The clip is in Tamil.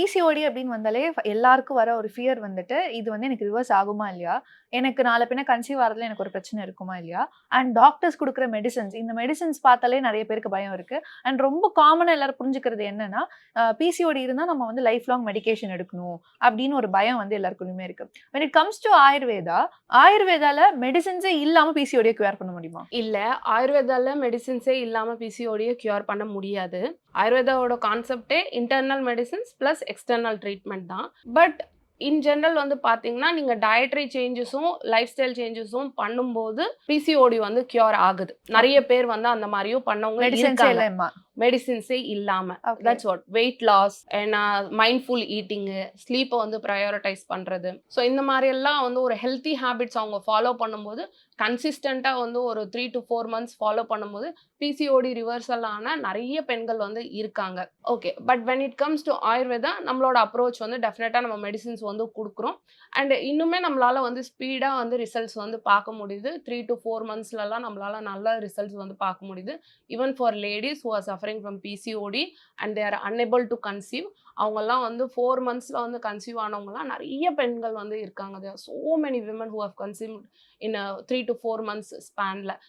பிசிஓடி அப்படின்னு வந்தாலே எல்லாருக்கும் வர ஒரு ஃபியர் வந்துட்டு, இது வந்து எனக்கு ரிவர்ஸ் ஆகுமா இல்லையா? எனக்கு நாள பின்ன கன்சீவ் ஆகுறதுல எனக்கு ஒரு பிரச்சனை இருக்குமா இல்லையா? அண்ட் டாக்டர்ஸ் குடுக்குற மெடிசின்ஸ், இந்த மெடிசின்ஸ் பார்த்தாலே நெறைய பேருக்கு பயம் இருக்கு. அண்ட் ரொம்ப காமனா எல்லாரும் புரிஞ்சுக்கிறது என்னன்னா, பிசிஓடி இருந்தா நம்ம வந்து லைஃப் லாங் மெடிகேஷன் எடுக்கணும் அப்படின்னு ஒரு பயம் வந்து எல்லாருக்குள்ளயுமே இருக்கு. When it comes to Ayurveda, ஆயுர்வேதால மெடிசின்ஸே இல்லாம பிசிஓடிய கியூர் பண்ண முடியுமா? இல்ல. ஆயுர்வேதால மெடிசின்ஸே இல்லாம பிசிஓடிய கியூர் பண்ண முடியாது. ஆயுர்வேதாவோட கான்செப்ட்டே internal medicines plus external treatment தான். பட் இன் ஜெனரல் வந்து பார்த்தீங்கன்னா, நீங்க டயட்டரி சேஞ்சஸும், லைஃப் ஸ்டைல் சேஞ்சஸும் பண்ணும்போது பிசிஓடி வந்து கியூர் ஆகுது. நெறைய ஓகே. பேர் வந்து அந்த மாரியும் பண்ணவங்க மெடிசின்ஸே இருக்காங்க. இல்லம்மா. மெடிசின்ஸே இல்லாம. Okay. That's what. Weight loss and mindful eating, ஸ்லீப்ப வந்து பிரையாரிடைஸ் பண்றது. ஸோ இந்த மாரியெல்லாம் வந்து ஒரு ஹெல்த்தி ஹேபிட்ஸ் அவங்க ஃபாலோ பண்ணும்போது, கன்சிஸ்டன்ட்டா வந்து ஒரு 3 to 4 மந்த்ஸ் ஃபாலோ பண்ணும்போது, பிசிஓடி ரிவர்சல் ஆன நெறைய பெண்கள் வந்து இருக்காங்க. Okay. But when it comes to Ayurveda, நம்மளோட அப்ரோச் வந்து டெஃபினட்டா நம்ம மெடிசின்ஸ் வந்து குடுக்குறோம். அண்ட் இன்னுமே நம்மளால வந்து ஸ்பீடா வந்து ரிசல்ட்ஸ் வந்து பார்க்க முடியுது. 3 to 4 மந்த்ஸ்லலாம் நம்மளால நல்ல ரிசல்ட்ஸ் வந்து பார்க்க முடியுது. Even for ladies who are suffering from PCOD and they are unable to conceive. அவங்கலாம் வந்து 4 மந்த்ஸ்ல வந்து கன்சீவ் ஆனவங்கலாம் நெறைய பெண்கள் வந்து இருக்காங்க. There are so many women who have conceived in 3 to 4 months ஸ்பேன்ல.